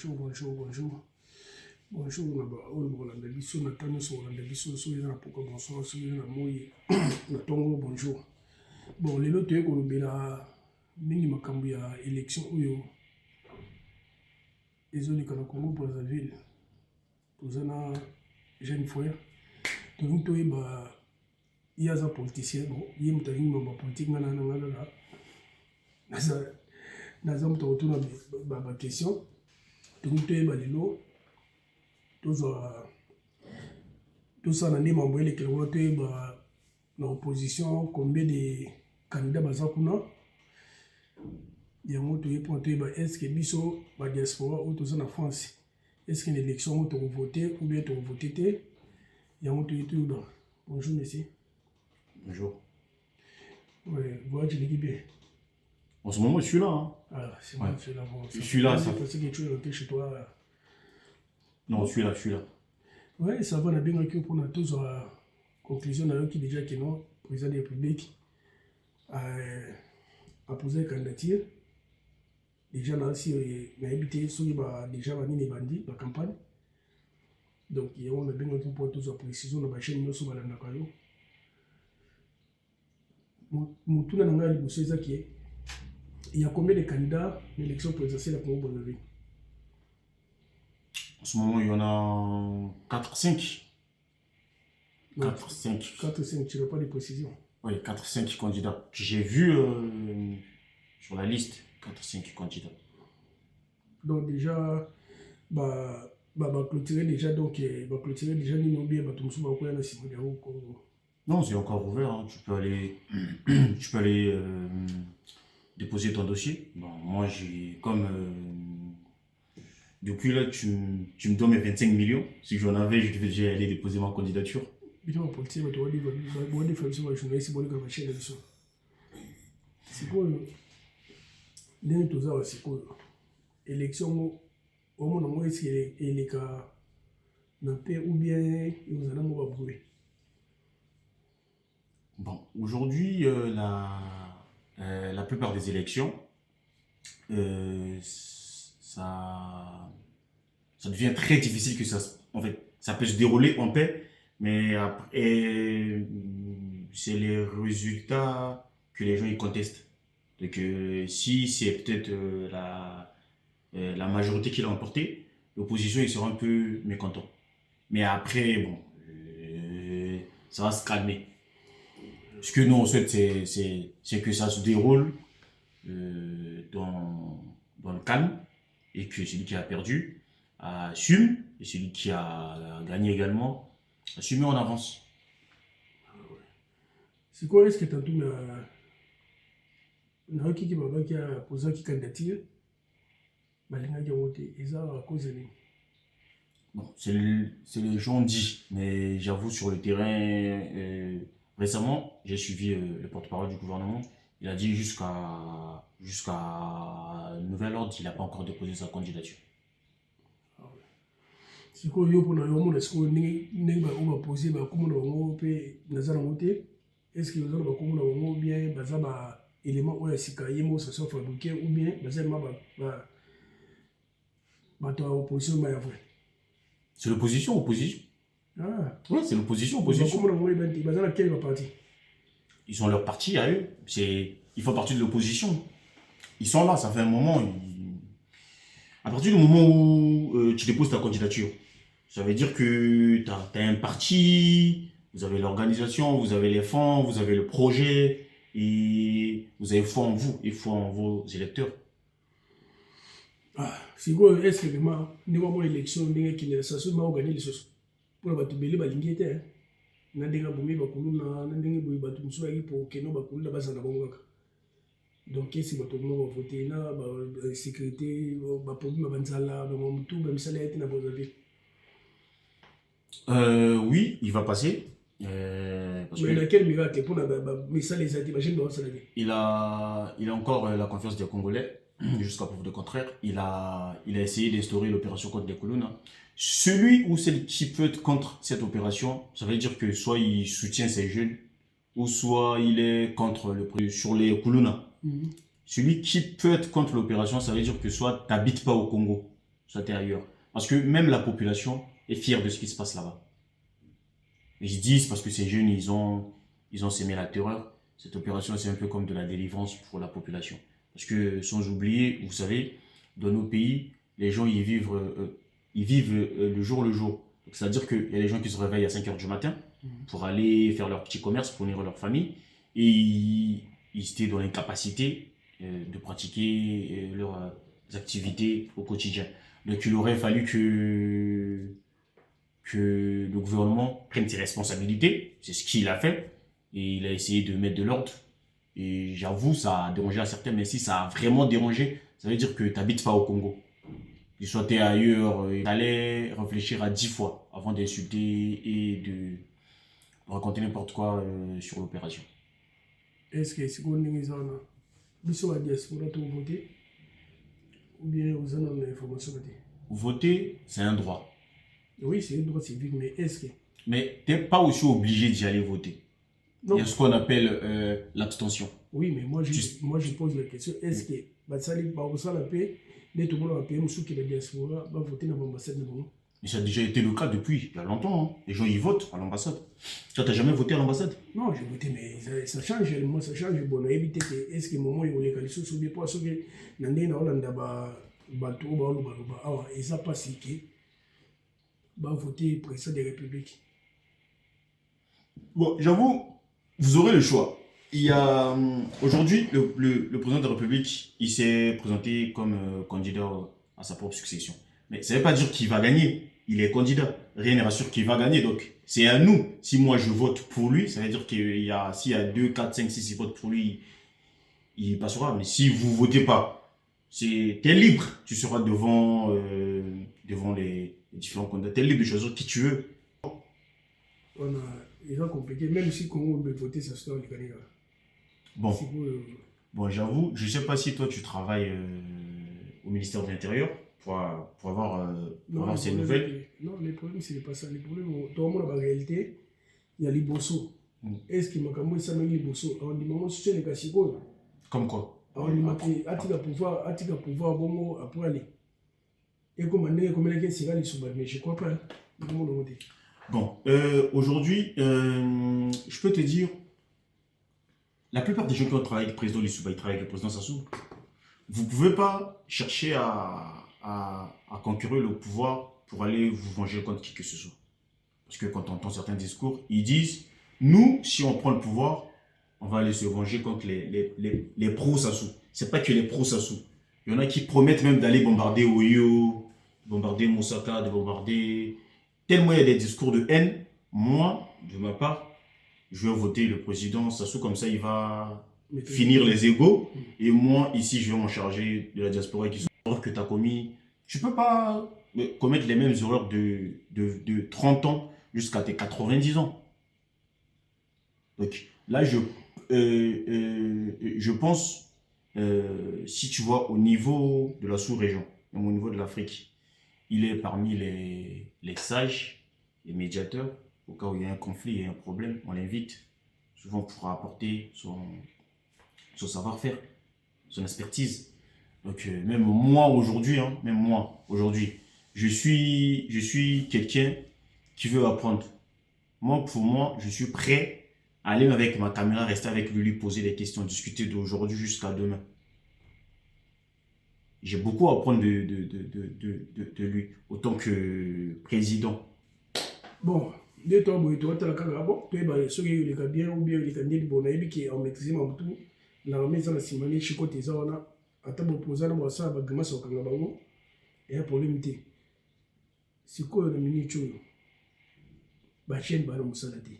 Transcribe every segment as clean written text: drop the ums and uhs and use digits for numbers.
Bonjour. Bonjour, Bolanda biso na tano so Bolanda biso so eza na poko bonsoir so eza na moi na tongo bonjour. Bon, lelo toye kolobela mingi makambo ya élection oyo ezoleka na Congo Brazzaville. Toza na jeune frère tolingi toyeba ye aza politicien, bon ye moto alingi mambo ya politique nga kaka naza moto akotuna baquestion tolingi toyeba lelo tosala nde mambo elekela kuna toyeba na opposition combien de candidats baza kuna yango toye mpo toyeba estce biso badiaspora oyo toza na France estce na élection oyo tokovote ou bien tokovote te yango toye toyeba. Bonjour monsieur. Bonjour. Ouais, voyage l'équipe bien. En ce moment, je suis là. Hein. Ah, c'est moi, tu es là. Bon, je suis là. Ça fait quelque chose rentré chez toi. Non, je suis là. Ouais, ça va, on a bien vécu pour nous tous. Conclusion, on a qui déjà que non, président de la République a posé une candidature. Déjà, là, si on a habité, déjà, on a mis les bandits, la campagne. Donc, on a bien vécu pour tous en précision, on a chaîne nous sur la Nakayo. Moutuna Nanga Libousso Zaki. Il y a combien de candidats à l'élection présidentielle à Congo Brazzaville? En ce moment, il y en a 4-5. 4-5, tu n'as pas de précision. Oui, 4-5 candidats. J'ai vu sur la liste 4-5 candidats. Donc déjà, clôturer déjà, Non, c'est encore ouvert. Hein. Tu peux aller, déposer ton dossier. Bon, moi, comme depuis là, tu me donnes mes 25 millions. Si j'en avais, je devais déjà aller déposer ma candidature. C'est quoi l'élection au moment où il est na paix ou bien nous allons nous abrouer? Bon, aujourd'hui, la plupart des élections, ça devient très difficile que ça peut se dérouler en paix, mais après, c'est les résultats que les gens ils contestent. Donc, si c'est peut-être la majorité qui l'a emporté, l'opposition ils seront un peu mécontents. Mais après, bon, ça va se calmer. Ce que nous on souhaite, c'est que ça se déroule dans le calme et que celui qui a perdu assume et celui qui a gagné également assume en avance. C'est quoi est-ce que tu as tout qui a posé qui candidature à cause de lui? Bon, c'est les gens dit, mais j'avoue sur le terrain, récemment, j'ai suivi le porte-parole du gouvernement. Il a dit jusqu'à nouvel ordre, il n'a pas encore déposé sa candidature. C'est quoi est-ce qu'on va poser est-ce que vous avez bien élément où est-ce que ça soit fabriqué ou bien opposition? C'est l'opposition, opposition. Ah. Oui, c'est l'opposition, opposition. Ils ont leur parti à eux. Ils font partie de l'opposition. Ils sont là, ça fait un moment. À partir du moment où tu déposes ta candidature, ça veut dire que tu as un parti, vous avez l'organisation, vous avez les fonds, vous avez le projet, et vous avez foi en vous et foi en vos électeurs. Ah, c'est quoi, est-ce que vraiment, nous élection, nous avons gagné les choses pour la batubele balingi te na denga bomé bakulu na denga boy batu musu ba pour que no bakulu na bazana bongaka. Donc si bato no voter na ba sécurité ba problème ba banzala ba mutu ba misala ete na Brazzaville. Oui, il va passer. Parce mais quel miracle pour la misala les ati ba jeune ba sala. Il a encore la confiance des Congolais. Jusqu'à preuve de contraire, il a essayé d'instaurer l'opération contre les Koulouna. Celui ou celle qui peut être contre cette opération, ça veut dire que soit il soutient ces jeunes, ou soit il est contre sur les Koulouna. Celui qui peut être contre l'opération, ça veut dire que soit tu n'habites pas au Congo. soit tu es ailleurs. Parce que même la population est fière de ce qui se passe là-bas. Ils disent parce que ces jeunes, ils ont sémé la terreur. Cette opération, c'est un peu comme de la délivrance pour la population. Parce que sans oublier, vous savez, dans nos pays, les gens ils vivent le jour. C'est-à-dire qu'il y a des gens qui se réveillent à 5 heures du matin pour aller faire leur petit commerce, pour nourrir leur famille. Et ils étaient dans l'incapacité de pratiquer leurs activités au quotidien. Donc il aurait fallu que le gouvernement prenne ses responsabilités. C'est ce qu'il a fait. Et il a essayé de mettre de l'ordre. Et j'avoue, ça a dérangé à certains, mais si ça a vraiment dérangé, ça veut dire que tu n'habites pas au Congo. Que soit tu es ailleurs, il fallait réfléchir à 10 fois avant d'insulter et de raconter n'importe quoi sur l'opération. Est-ce que c'est qu'on est en mission à diaspora pour voter ou bien vous en avez l'information? Voter, c'est un droit. Oui, c'est un droit civique, mais est-ce que... Mais tu n'es pas aussi obligé d'y aller voter. Non. Il y a ce qu'on appelle l'abstention. Oui, mais moi je pose la question, est-ce que Batsali, ça la paix, les tout le monde a payé, ceux qui la diaspora, va voter dans l'ambassade de Bongo? Mais ça a déjà été le cas depuis il y a longtemps. Hein. Les gens y votent à l'ambassade. Toi, tu n'as jamais voté à l'ambassade? Non, j'ai voté, mais ça change. Moi, ça change. Bon, on a évité que, est-ce que le moment où les calices sont des poissons que Nandé na Hollande bateau, et ça passe que va voter président de la République. Bon, j'avoue, vous aurez le choix. Il y a aujourd'hui le président de la République, il s'est présenté comme candidat à sa propre succession. Mais ça ne veut pas dire qu'il va gagner. Il est candidat. Rien ne rassure qu'il va gagner. Donc, c'est à nous. Si moi je vote pour lui, ça veut dire qu'il y a, s'il y a 2, 4, 5, 6 votes pour lui, il passera. Mais si vous ne votez pas, tu es libre. Tu seras devant les différents candidats. Tu es libre de choisir qui tu veux. Ils ont compliqué. Même si Congo veut voter, ça se doit le gagner. Bon. Bon, j'avoue, je ne sais pas si toi tu travailles au ministère de l'Intérieur pour avoir ces nouvelles. Non, les problèmes, ce n'est pas ça. Les problèmes, tout le monde a la réalité. Il y a les bossos. Est-ce que Makambo est les bossos? On dit, maman, si tu es les Kassiko. Comme quoi? On dit, Atika pouvoir, bon, après aller. Et comme on est, comme les gens, mais je ne crois pas. Bon, aujourd'hui, je peux te dire, la plupart des gens qui ont travaillé avec le président Lissouba, ils travaillent avec le président Sassou. Vous ne pouvez pas chercher à conquérir le pouvoir pour aller vous venger contre qui que ce soit. Parce que quand on entend certains discours, ils disent, nous, si on prend le pouvoir, on va aller se venger contre les pro-Sassou. Ce n'est pas que les pro-Sassou. Il y en a qui promettent même d'aller bombarder Oyo, bombarder Moussaka, de bombarder... Tellement il y a des discours de haine, moi, de ma part, je vais voter le président Sassou, comme ça il va finir les égos. Et moi, ici, je vais m'en charger de la diaspora qui sont erreurs que tu as commis. Tu ne peux pas commettre les mêmes erreurs de 30 ans jusqu'à tes 90 ans. Donc là, je pense, si tu vois au niveau de la sous-région, au niveau de l'Afrique, il est parmi les sages, les médiateurs. Au cas où il y a un conflit, il y a un problème, on l'invite souvent pour apporter son savoir-faire, son expertise. Donc même moi aujourd'hui, je suis quelqu'un qui veut apprendre. Pour moi, je suis prêt à aller avec ma caméra, rester avec lui, poser des questions, discuter d'aujourd'hui jusqu'à demain. J'ai beaucoup à apprendre de lui, autant que président. Bon, de toi, tu as ceux qui ont bien ou bien les bon, qui ont maîtrisé mon tout, la remise à la simanie, Chico Tezana, à ta proposal, moi, ça, à Bagmas au Kangabango, et un problème. C'est quoi le minute? Bachien Baron Salati.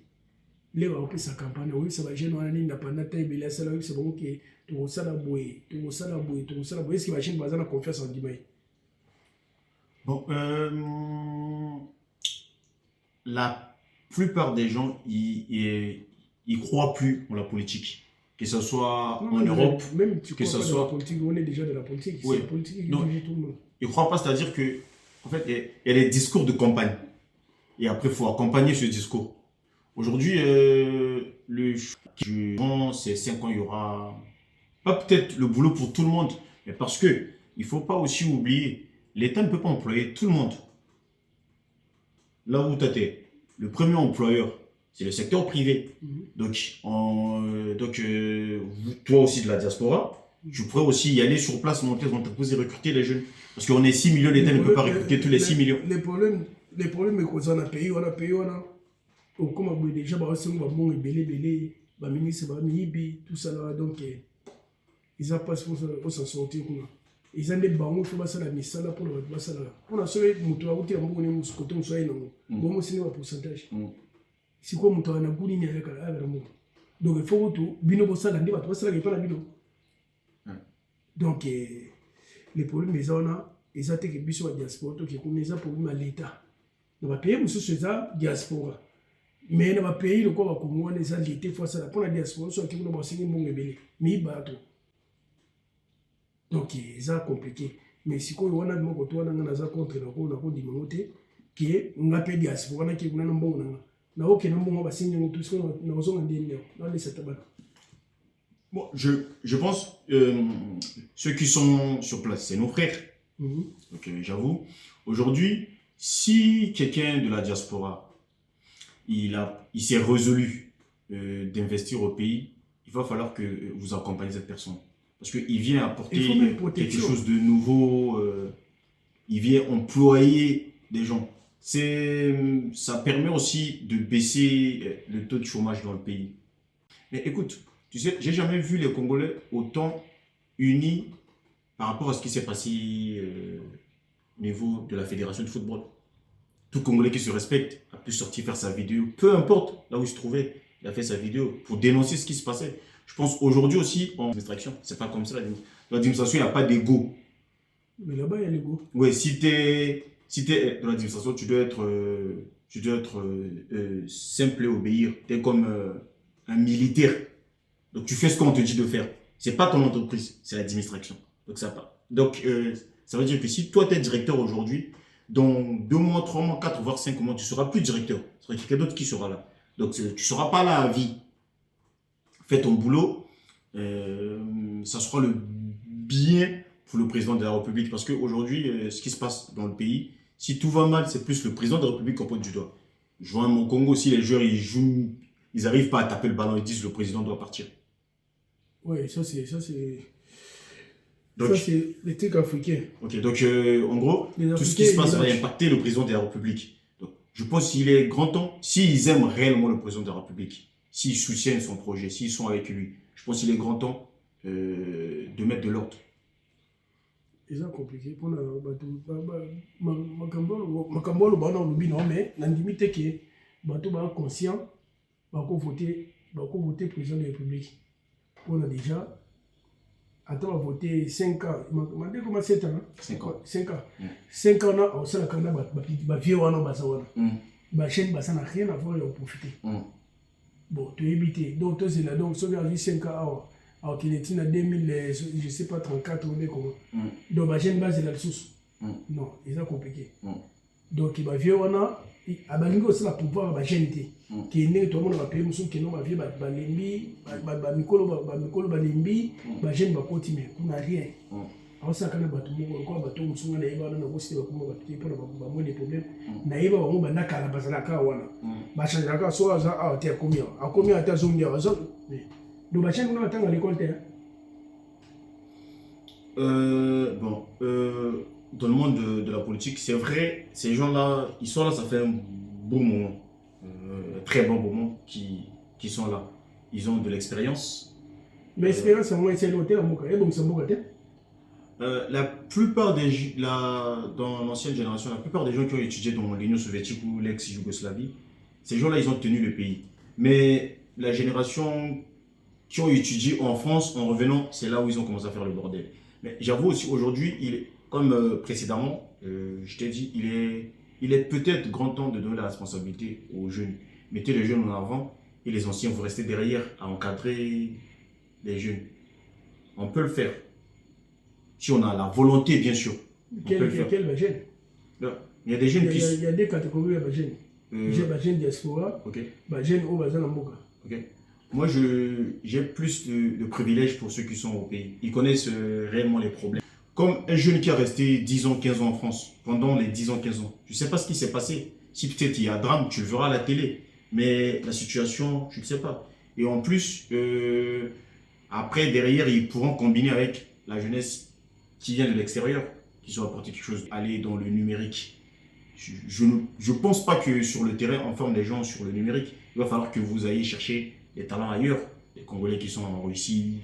Les repris sa campagne, oui, ça va gêner, n'a pas naté, mais la salle, c'est bon, qui tout ça la bouée, tout ça la bouée, tout ça la bouée. Est-ce que Bachien Bazan a confiance en Guimay? Bon, la plupart des gens, ils croient plus en la politique. Que ce soit en Europe, même que ce soit la politique, on est déjà de la politique. Oui. C'est la politique qui Non, dirige tout le monde. ils ne croient pas, c'est-à-dire que, en fait, il y a des discours de campagne. Et après, il faut accompagner ce discours. Aujourd'hui, ces 5 ans, il y aura pas peut-être le boulot pour tout le monde, mais parce que il ne faut pas aussi oublier l'État ne peut pas employer tout le monde. Là où tu es, le premier employeur, c'est le secteur privé. Donc, toi aussi de la diaspora, tu pourrais aussi y aller sur place, monter des entreprises et recruter les jeunes. Parce qu'on est 6 millions, l'État ne peut pas recruter tous les 6 millions. Les problèmes que on a payé, comme déjà, on a belé, ministre, tout ça là, donc ils n'ont pas s'en sortir. Ils ont des banques, il faut passer la mission là pour le passer là. On a sauvé mon toit, on a un côté, on soit non. Bon, c'est un pourcentage. Si quoi, mon toit, on a goûté ni avec la donc il faut tout, bino bossa la débat, parce que là, pas la bino. Donc les problèmes, ils ont été que biso la diaspora, qui connaissent les problèmes à l'État. On va payer pour ce ça diaspora. Mais on va payer le quoi, comme on est à l'État, faut ça pour la diaspora, soit qui nous va signer bon bébé, mais bateau. Donc, c'est compliqué. Mais si on a des gens qui sont contre la qui est un peu de diaspora, qui est un bon bon, je pense ceux qui sont sur place, c'est nos frères. Donc, j'avoue, aujourd'hui, si quelqu'un de la diaspora, il s'est résolu d'investir au pays, il va falloir que vous accompagnez cette personne. Parce qu'il vient apporter quelque chose de nouveau, il vient employer des gens. Ça permet aussi de baisser le taux de chômage dans le pays. Mais écoute, tu sais, j'ai jamais vu les Congolais autant unis par rapport à ce qui s'est passé au niveau de la fédération de football. Tout Congolais qui se respecte a pu sortir faire sa vidéo, peu importe là où il se trouvait, il a fait sa vidéo pour dénoncer ce qui se passait. Je pense aujourd'hui aussi en administration, c'est pas comme ça l'administration, il n'y a pas d'ego. Mais là-bas, il y a l'ego. Oui, si tu es dans l'administration, tu dois être simple et obéir. Tu es comme un militaire. Donc tu fais ce qu'on te dit de faire. C'est pas ton entreprise, c'est l'administration. Donc ça veut dire que si toi tu es directeur aujourd'hui, dans 2 mois, 3 mois, 4 voire 5 mois, tu ne seras plus directeur. Ce sera quelqu'un d'autre qui sera là. Donc tu ne seras pas là à vie. Fais ton boulot, ça sera le bien pour le président de la République. Parce qu'aujourd'hui, ce qui se passe dans le pays, si tout va mal, c'est plus le président de la République qu'on pointe du doigt. Je vois au Congo, si les joueurs ils jouent, ils n'arrivent pas à taper le ballon, ils disent le président doit partir. Oui, ça c'est les trucs africains. Ok, donc en gros, tout ce qui se passe va impacter le président de la République. Donc, je pense qu'il est grand temps, s'ils aiment réellement le président de la République, s'ils soutiennent son projet, s'ils sont avec lui, je pense qu'il est grand temps de mettre de l'ordre. C'est compliqué pour Makambolo, mais la limite est que bateau va conscient, va voter président de la République. On a déjà, attends, on va voter 5 ans. On dit comment 7 ans? 5 ans. 5 ans. 5 ans, on s'est là, on va vivre en Bassawana. La chaîne n'a rien à voir et on profiter. Bon, tu es évité. Donc, c'est là, donc, si on a vu 5 ans, alors qu'il est en 2000, je ne sais pas, 34 ou comment. Donc, la chaîne base est là-dessous. Non, c'est compliqué. Donc, il va vivre en a, il va aussi la pouvoir de la chaîne. Qui est né, tout le monde va payer, qui va vivre, Mikolo, Balimbi, la chaîne va continuer. On n'a rien. Alors, ça, quand on va tout le monde, on va tout le monde, on va aussi des problèmes. Naïba, on va n'a la base à la kawana. Bachan la ka soit à terre combien? À combien à terre zone de la zone? Donc, Bachan, on attend à l'école. Bon, dans le monde de la politique, c'est vrai, ces gens-là, ils sont là, ça fait un beau moment, très bon moment qui sont là. Ils ont de l'expérience. Mais l'expérience, c'est moins c'est l'hôtel, donc c'est bon. La plupart dans l'ancienne génération, la plupart des gens qui ont étudié dans l'Union soviétique ou l'ex-Yougoslavie, ces gens-là, ils ont tenu le pays. Mais la génération qui ont étudié en France, en revenant, c'est là où ils ont commencé à faire le bordel. Mais j'avoue aussi, aujourd'hui, comme précédemment, je t'ai dit, il est peut-être grand temps de donner la responsabilité aux jeunes. Mettez les jeunes en avant et les anciens, vous restez derrière à encadrer les jeunes. On peut le faire. Si on a la volonté, bien sûr. Quel jeune? Il y a des jeunes qui... Il y a des catégories de jeunes. J'ai des jeunes diaspora, des jeunes au Bazan Mboka. Moi, j'ai plus de privilèges pour ceux qui sont au pays. Ils connaissent réellement les problèmes. comme un jeune qui a resté 10 ans, 15 ans en France, pendant les 10 ans, 15 ans, tu ne sais pas ce qui s'est passé. Si peut-être il y a un drame, tu le verras à la télé. Mais la situation, tu ne sais pas. Et en plus, après, derrière, ils pourront combiner avec la jeunesse qui vient de l'extérieur, qui sont apporter quelque chose, aller dans le numérique. Je ne pense pas que sur le terrain, on forme des gens sur le numérique. Il va falloir que vous ayez chercher des talents ailleurs. Les Congolais qui sont en Russie,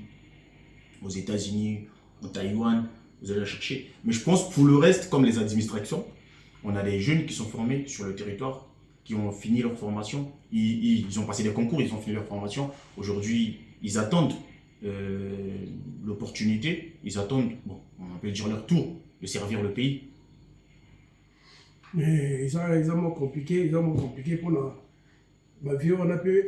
aux États-Unis, au Taïwan, vous allez chercher. Mais je pense pour le reste, comme les administrations, on a des jeunes qui sont formés sur le territoire, qui ont fini leur formation. Ils ont passé des concours, ils ont fini leur formation. Aujourd'hui, ils attendent l'opportunité, ils attendent, bon, on peut dire leur tour, de servir le pays. Mais ils ont moins compliqué pour nous. Ma vie, on a pu.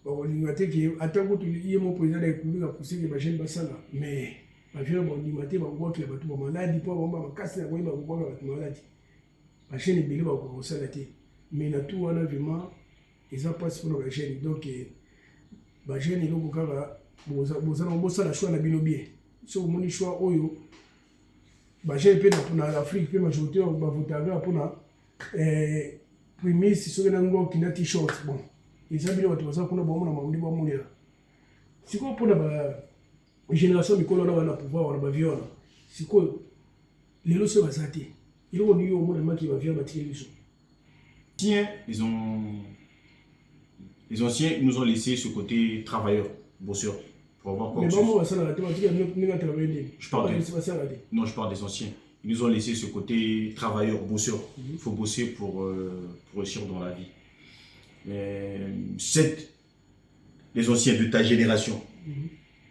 On a dit que, attends, il y a mon président de la République a poussé que ma chaîne basse là. Mais ma vie, on a dit que on va tout malade, pour on va casser la voie, on va malade. Ma chaîne est belle, on va s'arrêter. Mais na tout, on a vraiment, ils ont passé pour la chaîne. Donc, ma chaîne est là pour que la choix na bien. Si on a choix, oyo. J'ai un peu pour l'Afrique, puis majorité on va voter pour la premier si ce qui n'a t-shirt bon ils ont bien autorisé pour la bonne mamie bon mon si quoi pour la génération de colons on a pouvoir on va vivre si quoi les leçons va s'arrêter ils ont eu au moins qui va vivre bâtir les leçons. Tiens, les anciens nous ont laissé ce côté travailleur, bosseur. Pour avoir quoi. Mais bon, ça je parle des anciens. Ils nous ont laissé ce côté travailleur, bosseur. Il faut bosser pour réussir dans la vie. Mais les anciens de ta génération,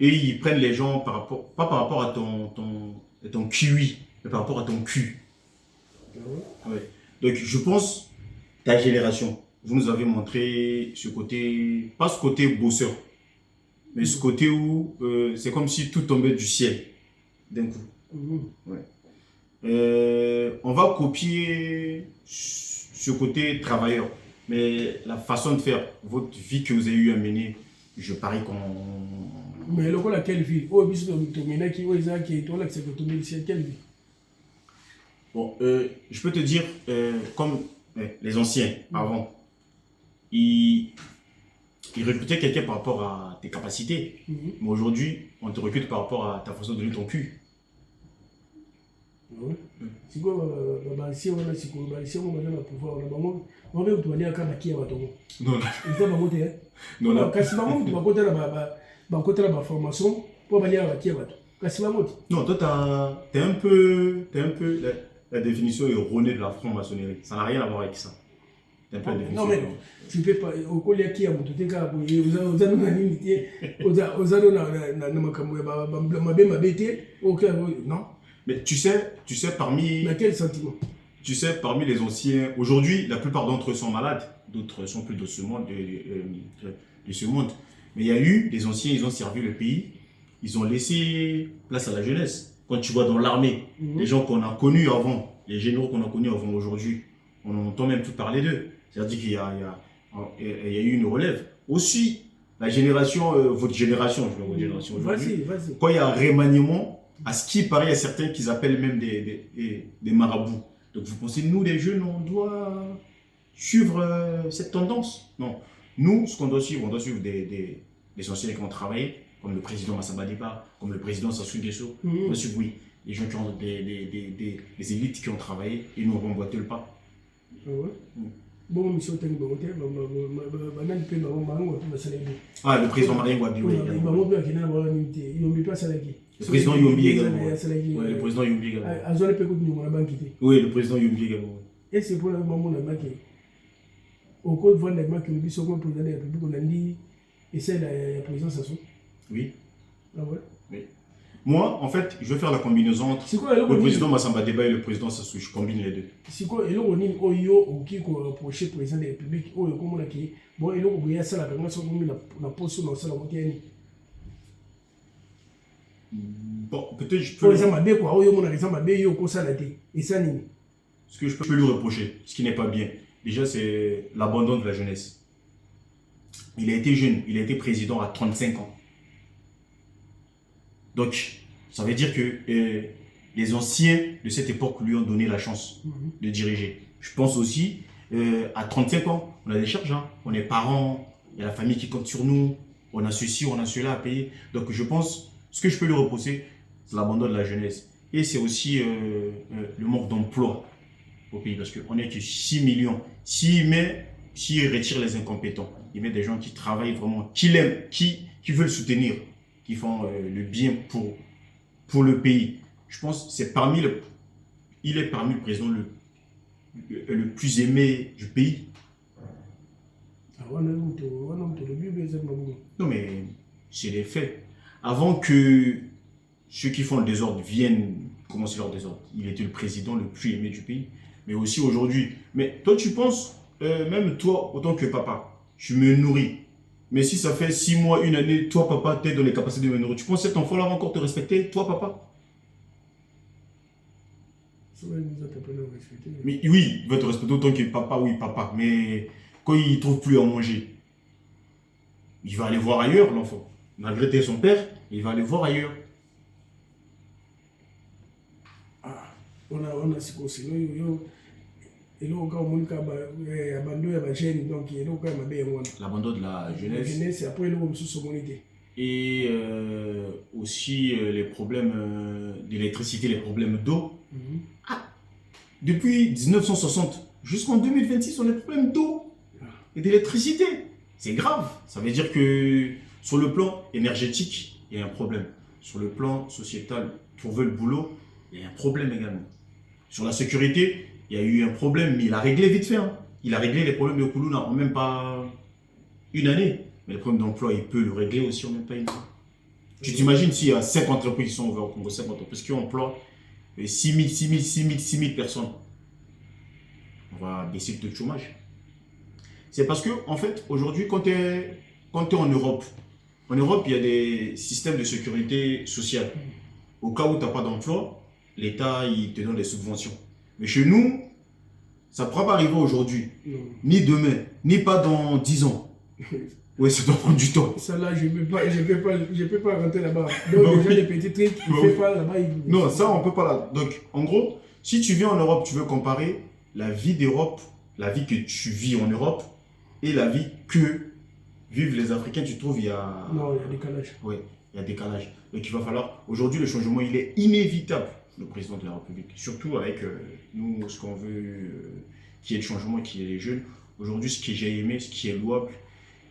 et ils prennent les gens pas par rapport à ton QI, mais par rapport à ton Q. Ouais. Donc je pense, ta génération, vous nous avez montré ce côté, pas ce côté bosseur, mais ce côté où c'est comme si tout tombait du ciel d'un coup. Ouais. On va copier ce côté travailleur, mais la façon de faire, votre vie que vous avez eu à mener, je parie qu'on... Mais le coup, laquelle vie? Oh, bis de mener qui est toi là, c'est que tu mets quelle vie? Bon, je peux te dire, comme les anciens avant, ils recrutaient quelqu'un par rapport à tes capacités. Mais aujourd'hui, on te recrute par rapport à ta façon de donner ton cul. C'est quoi, si on a pouvoir, on va te dire à qui va tomber. Non, non, non, quand tu vas côté la formation, pour aller à qui va tomber. Non, toi, t'es un peu la définition erronée de la franc-maçonnerie. Ça n'a rien à voir avec ça. Non, mais tu ne peux pas. Au collier qui a monté, tu as non. Mais tu sais parmi... Mais quel sentiment? Tu sais, parmi les anciens, aujourd'hui, la plupart d'entre eux sont malades. D'autres sont plus de ce monde. Mais il y a eu des anciens, ils ont servi le pays. Ils ont laissé place à la jeunesse. Quand tu vois dans l'armée, les gens qu'on a connus avant, les généraux qu'on a connus avant aujourd'hui, on entend même tout parler d'eux. C'est-à-dire qu'il y a eu une relève. Aussi, la génération, votre génération, je veux votre génération aujourd'hui, quand il y a un remaniement, à ce qui paraît, il y a certains qui appellent même des marabouts. Donc vous pensez, nous les jeunes, on doit suivre cette tendance? Non. Nous, ce qu'on doit suivre, on doit suivre des anciens qui ont travaillé, comme le président Massamba Diba, comme le président Sassou Nguesso. On doit suivre, oui, les gens qui ont des élites qui ont travaillé et nous, on va emboîter le pas. Bon, monsieur, le président Marien Wabi, oui. Le président Yombi également. Oui, le président Yombi également. Oui, le président Yombi également. Et c'est pour le moment où au cours de l'événement que nous sommes président de la République, on a dit, et c'est la présidence Sassou. Oui. Ah ouais? Oui. Moi, en fait, je vais faire la combinaison entre le président Massamba Diba et le président Sassou. Je combine les deux. C'est quoi? Et là, on est au qui reproché le président de la République, au comme on a dit, bon, et là, on a ça, la poste dans ça, la moitié. Bon, peut-être je peux... Ce que je peux lui reprocher, ce qui n'est pas bien, déjà, c'est l'abandon de la jeunesse. Il a été jeune, il a été président à 35 ans. Donc, ça veut dire que les anciens de cette époque lui ont donné la chance de diriger. Je pense aussi, à 35 ans, on a des charges, hein. On est parents, il y a la famille qui compte sur nous, on a ceci, on a cela à payer. Donc je pense, ce que je peux lui reposer, c'est l'abandon de la jeunesse. Et c'est aussi le manque d'emploi au pays, parce qu'on n'est que 6 millions. S'il retire les incompétents, il met des gens qui travaillent vraiment, qui l'aiment, qui veulent soutenir, qui font le bien pour le pays. Je pense que il est parmi le président le plus aimé du pays. Non, mais c'est les faits. Avant que ceux qui font le désordre viennent commencer leur désordre, il était le président le plus aimé du pays. Mais aussi aujourd'hui. Mais toi, tu penses, même toi, autant que papa, tu me nourris. Mais si ça fait 6 mois, une année, toi, papa, tu es dans les capacités de me nourrir, tu penses que cet enfant-là va encore te respecter, toi, papa? Mais oui, il va te respecter autant que papa, oui, papa. Mais quand il ne trouve plus à manger, il va aller voir ailleurs, l'enfant. Malgré que son père, il va aller voir ailleurs. Ah, on a ce qu'on sait. L'abandon de la jeunesse. Après, et aussi les problèmes d'électricité, les problèmes d'eau. Depuis 1960 jusqu'en 2026, on a des problèmes d'eau et d'électricité. C'est grave. Ça veut dire que sur le plan énergétique, il y a un problème. Sur le plan sociétal, trouver le boulot, il y a un problème également. Sur la sécurité, il y a eu un problème, mais il a réglé vite fait. Hein. Il a réglé les problèmes de Koulouna en même pas une année. Mais le problème d'emploi, il peut le régler aussi en même pas une année. Tu t'imagines s'il y a 5 entreprises qui sont ouvertes au Congo, 5 entreprises qui emploient 6 000 personnes. On va baisser le taux de chômage. C'est parce que, en fait, aujourd'hui, quand tu es en Europe, il y a des systèmes de sécurité sociale. Au cas où tu n'as pas d'emploi, l'État, il te donne des subventions. Mais chez nous, ça ne pourra pas arriver aujourd'hui, ni demain, ni pas dans 10 ans. Oui, ça doit prendre du temps. Ça là, je ne peux pas rentrer là-bas. Donc, déjà, les petits trucs, il ne fait pas là-bas. Non, ça, on ne peut pas là. Donc, en gros, si tu viens en Europe, tu veux comparer la vie d'Europe, la vie que tu vis en Europe, et la vie que vivent les Africains, tu trouves, il y a... Non, il y a décalage. Oui, il y a décalage. Donc, il va falloir... Aujourd'hui, le changement, il est inévitable, le président de la République. Surtout avec nous, ce qu'on veut, qui est le changement, qui est les jeunes. Aujourd'hui, ce que j'ai aimé, ce qui est louable,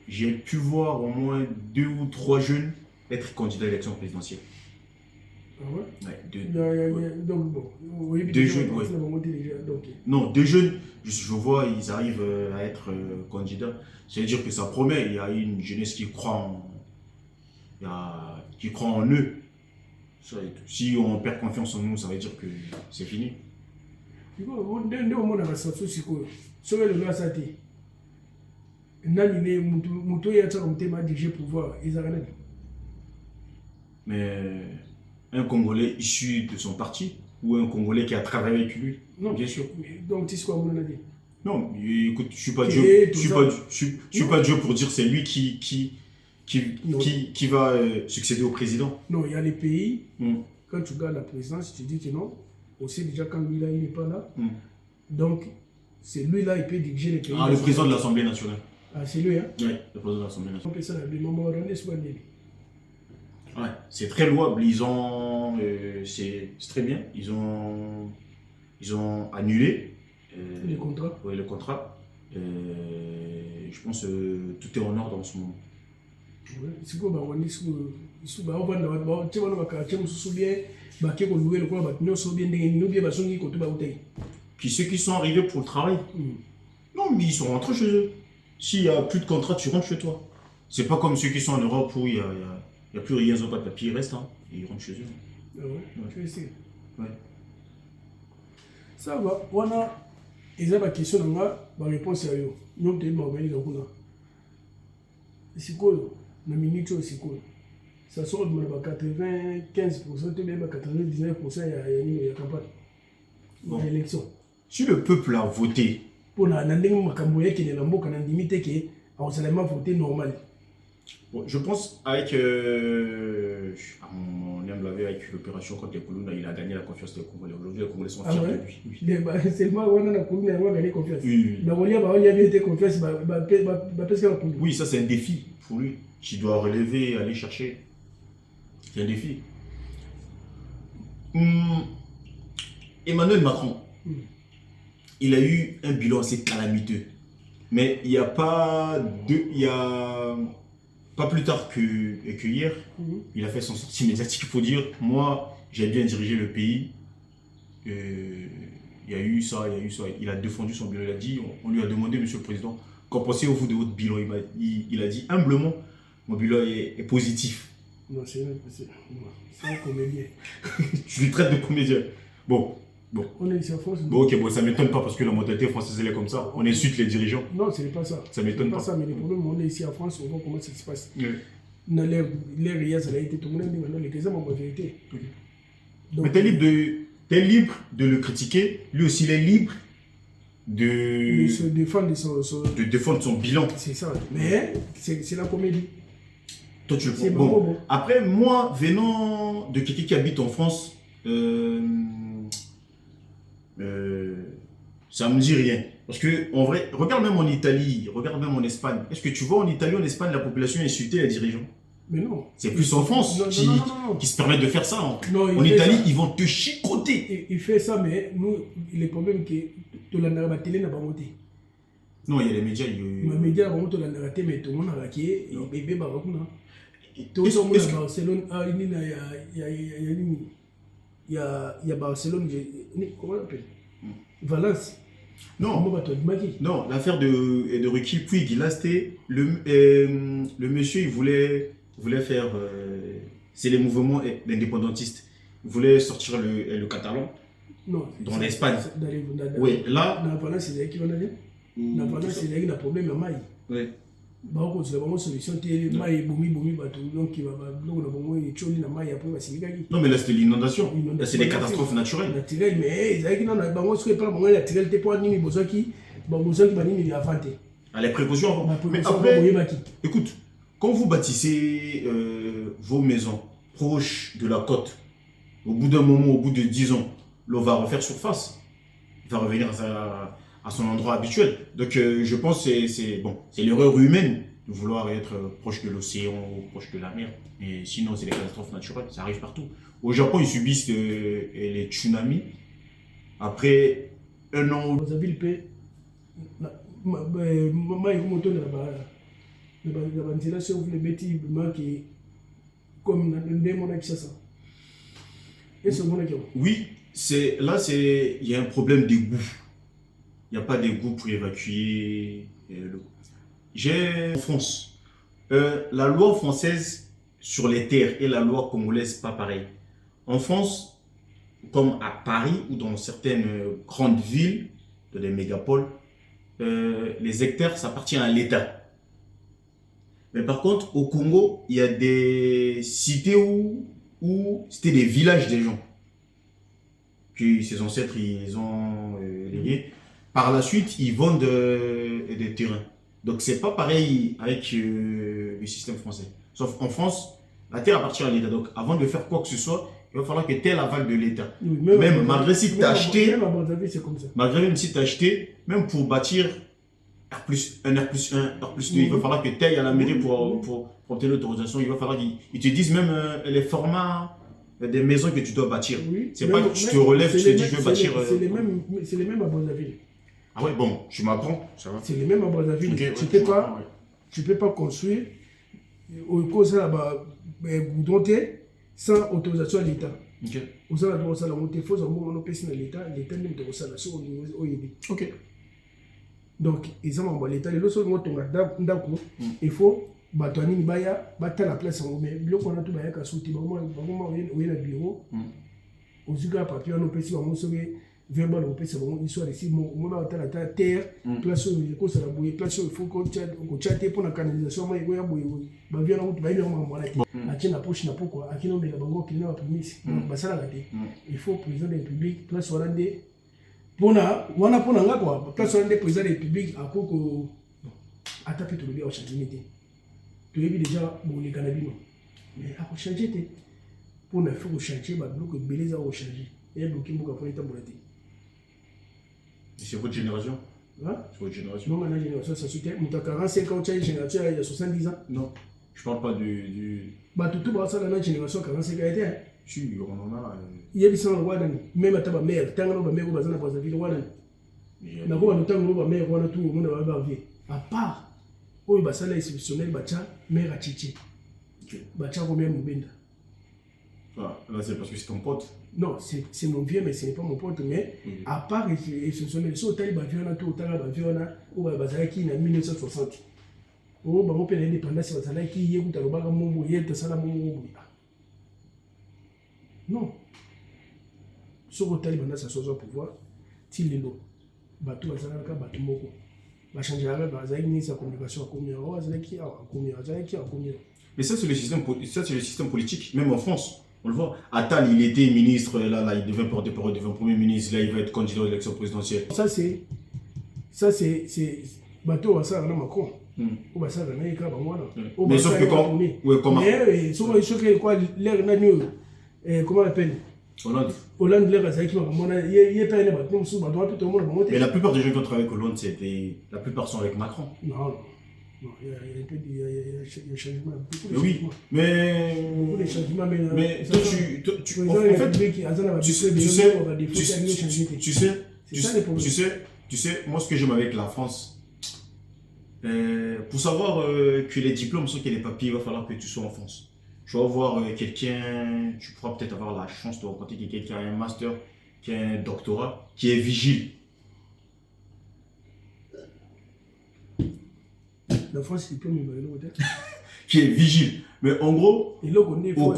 j'ai pu voir au moins 2 ou 3 jeunes être candidats à l'élection présidentielle. Ah ouais? Ouais, donc, bon, oui, 2 jeunes, oui. Non, 2 jeunes, je vois, ils arrivent à être candidats. C'est-à-dire que ça promet, il y a une jeunesse qui croit en eux. Ça, si on perd confiance en nous, ça veut dire que c'est fini. Mais un Congolais issu de son parti ou un Congolais qui a travaillé avec lui? Non, bien sûr. Donc, tu sais quoi, mon avis? Non, écoute, je ne suis pas Dieu. Je suis pas Dieu pour dire c'est lui qui va succéder au président. Non, il y a les pays, quand tu regardes la présidence, tu dis que non, on sait déjà quand lui là, il n'est pas là. Donc, c'est lui là, il peut diriger les pays. Ah, le président de l'Assemblée nationale. Ah, c'est lui, hein? Oui, le président de l'Assemblée nationale. On peut ça, ouais, c'est très louable. Ils ont, c'est très bien. Ils ont annulé les contrats. Oui, le contrat. Je pense que tout est en ordre en ce moment. C'est quoi, on Puis ceux qui sont arrivés pour le travail, non, mais ils sont rentrés chez eux. S'il n'y a plus de contrat, tu rentres chez toi. C'est pas comme ceux qui sont en Europe où il n'y a plus rien, ils n'ont pas de papier, ils restent, hein, et ils rentrent chez eux. Ah ouais? Tu veux essayer? Ouais. Ça va, on a une question, ma réponse à eux. Nous avons organisé le coup. C'est quoi? La minute, c'est quoi? Ça sort de 95%, tu même 99%, il y a campagne. Il y a élection. Si le peuple a voté, pour la nandingue makamboye qui est la mboka nandimite qui a voté normal. Bon, je pense avec, à mon humble avis, avec l'opération contre les Koulouna, il a gagné la confiance des Congolais. Aujourd'hui, les Congolais sont fiers de lui. Oui. Seulement, on a gagné confiance. Oui. Oui, ça c'est un défi pour lui, qu'il doit relever, aller chercher. C'est un défi. Emmanuel Macron, il a eu un bilan assez calamiteux. Mais il n'y a pas plus tard que hier, il a fait son sortie médiatique pour dire moi, j'ai bien dirigé le pays. Il y a eu ça, il a défendu son bilan. Il a dit, on lui a demandé, monsieur le président, qu'en pensez-vous de votre bilan? Il a dit humblement, mon bilan est positif. Non, c'est un comédien. Je lui traite de comédien. Bon. On est ici en France. Bon, ok, bon, ça m'étonne pas parce que la mentalité française elle est comme ça. On insulte les dirigeants. Non, ce n'est pas ça. Ça m'étonne pas. Ça, mais le problème, on est ici en France, on voit comment ça se passe. Oui. Dans l'air, il y a été tout le monde dit maintenant, les exemples en vérité. Okay. Donc, mais t'es libre de le critiquer. Lui aussi, il est libre de se défendre de défendre son bilan. C'est ça. Mais c'est la comédie. Toi, tu le prends. Bon. Après, moi, venant de quelqu'un qui habite en France, ça me dit rien. Parce que, en vrai, regarde même en Italie, regarde même en Espagne. Est-ce que tu vois en Italie, en Espagne, la population insulter les dirigeants? Mais non. C'est plus en France qui se permettent de faire ça. Non, en Italie, ils vont te chicoter. Il fait ça, mais nous, le problème est que la télé n'a pas monté. Non, il y a les médias. Les médias vont monter la télé, mais tout le monde a raqué. Et bébé, bah, tout le monde à Barcelone, il y a Barcelone, comment on appelle? Valence. Non, l'affaire de Ruki Puig, là, c'était le monsieur, il voulait faire, c'est les mouvements indépendantistes. Il voulait sortir le catalan dans l'Espagne. Oui, là. Dans la Valence, c'est là qui va aller. Dans la Valence, c'est là qu'il y a un problème à Maï. Oui. Donc, c'est vraiment une solution. Maï, boumi, donc il va non, mais là, c'était l'inondation. Là, c'est des catastrophes naturelles. Naturelles, mais il y a les précautions. Mais après, écoute, quand vous bâtissez vos maisons proches de la côte, au bout d'un moment, au bout de 10 ans, l'eau va refaire surface. Il va revenir à son endroit habituel. Donc, je pense que c'est l'erreur humaine de vouloir être proche de l'océan ou proche de la mer. Mais sinon, c'est des catastrophes naturelles. Ça arrive partout. Au Japon, ils subissent les tsunamis. Après un an... Vous avez le paix. Oui, là, il y a un problème d'égout. Il n'y a pas d'égout pour évacuer l'eau. En France, la loi française sur les terres et la loi congolaise, pas pareil. En France, comme à Paris ou dans certaines grandes villes, dans des mégapoles, les hectares, ça appartient à l'État. Mais par contre, au Congo, il y a des cités où c'était des villages des gens. Que ses ancêtres, ils ont légué. Par la suite, ils vendent des terrains. Donc, c'est pas pareil avec le système français. Sauf en France, la terre appartient à l'État. Donc, avant de faire quoi que ce soit, il va falloir que tu aies l'aval de l'État. Oui, même malgré si tu as acheté, malgré même si tu as acheté, même pour bâtir R+1, R+1, R+2, il va falloir que tu ailles à la mairie pour obtenir l'autorisation. Il va falloir qu'ils te disent même les formats des maisons que tu dois bâtir. Oui, c'est pas que tu te relèves, tu te dis je veux bâtir. C'est les mêmes à Brazzaville. Ah ouais, bon, tu m'apprends, ça va. C'est les mêmes à Brazzaville. Okay, tu peux pas construire au cause là-bas sans autorisation à l'État. Ok. Vous avez droit à la montée fausse, on a payé l'État même de ça au niveau. Ok. Donc, ils ont l'État, il faut batoni baya bata la place en mais biloko na to baya ka souti ba mo na bureau ozuka papier no pesi ba mo soge verbal o pesi ba mo histoire ici mo na ta terre place ko ça la boye place il faut ko chat pour la canalisation ma ya boye ba vient na ba yo mo na ti na poche na pourquoi akino mbela bango kina ba permis ba sala la te il faut président de la République place hollandais pona nga quoi place hollandais président de la République akoko atape to le bien au changementi tu as déjà les cannabis. Mais à changer, pour ne faire changer, bah, bloc belé ça va changer. Et bloqué beaucoup après ta bolette. C'est votre génération? Hein? C'est votre génération? Non, ma génération, ça soutient. Mais tu as 45 ans, tu as une génération, il y a 70 ans. Non, je parle pas du... Bah, tout le monde, ça, dans la génération, 45 ans, il y a. Si, on en a... Il y a des gens qui ont même à ta mère, tant que mère, on va dans la ville, on va na ko tant que on mère, on a tout le monde va vivre. À part, oh, bah, ça, là, exceptionnel, bah, tiens, mère à Chichi. Bah, tiens, combien mon benda? Ah, là, c'est parce que c'est ton pote. Non, c'est mon vieux, mais ce n'est pas mon pote. Mais à part exceptionnel, si on a un tout, on a qui en 1960. Oh, bah, mon père est indépendant, c'est ça qui y est, où tu as le bagarre, mon bouillet, tu as mon non. Si on a ça soit pouvoir, s'il est lourd, bateau, ça va bateau moko. Va changer avec sa communication à combien? Oh, ça qui a combien? Mais ça, c'est le système politique, même en France. On le voit. Attal, il était ministre, là, il devient porte-parole, il devient premier ministre, là, il va être candidat à l'élection présidentielle. Ça, c'est bateau, ça, on a Macron. Ou ça, on a écrit, mais sauf que quand. Oui, comment? Mais, sauf que quoi, l'air n'a mieux. Comment on appelle? Hollande. Hollande, l'air, ça, il est pas un bateau, tout le monde. Mais la plupart des gens qui ont travaillé avec Hollande, la plupart sont avec Macron. Non. Non, il y a un peu de changement. Mais oui, mais. Beaucoup de changements, mais toi, tu sais, moi, ce que j'aime avec la France, pour savoir que les diplômes sont qu'il y a les papiers, il va falloir que tu sois en France. Tu vas voir quelqu'un, tu pourras peut-être avoir la chance de rencontrer quelqu'un qui a un master, qui a un doctorat, qui est vigile. La France, c'est comme qui est vigile. Mais en gros, au